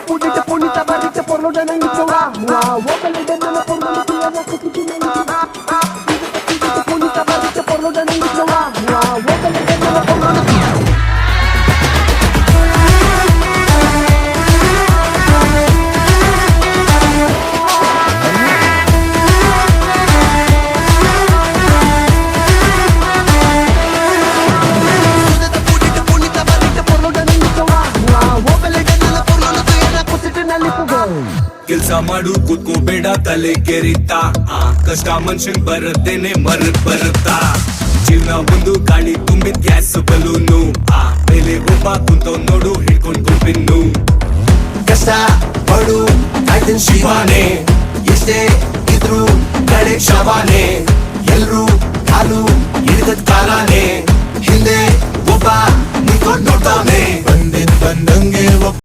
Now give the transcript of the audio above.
pudite punita barrite por lo de la ngichowa mwa wokale de na por lo de la kututu na pudite punita barrite por lo de la ngichowa mwa wokale de na por lo de ಕೆಲ್ಸ ಮಾಡು ಕೂತ್ಕೋಬೇಡ ತಲೆ ಕೆರಿತಾ ಕಷ್ಟ ಮನುಷ್ಯನ್ ಬರದೇನೆ ಮರದ್ ಬರುತ್ತಾ ಜೀವನ ಒಂದು ಗಾಳಿ ತುಂಬಿದ್ ಗ್ಯಾಸ್ ಬಲೂನು ಮೇಲೆ ಒಬ್ಬ ಕುಂತವ್ ನೋಡು ಹಿಡ್ಕೊಂಡ್ ಗುಂಪಿನ್ನು ಕಷ್ಟ ಪಡು ಕಾಯ್ತಿನ್ ಶಿವಾನೆ ಎಷ್ಟೇ ಇದ್ರು ಕಡೆ ಶವಾನೆ ಎಲ್ರು ಕಾಲು ಹಿಡಿದದ್ ಕಾಲಾನೆ ಹಿಂದೆ ಒಬ್ಬ ನಿಂತ್ಕೊಂಡ್ ನೋಡ್ತಾನೆ ಬಂದಿದ್ ಬಂದಂಗೆ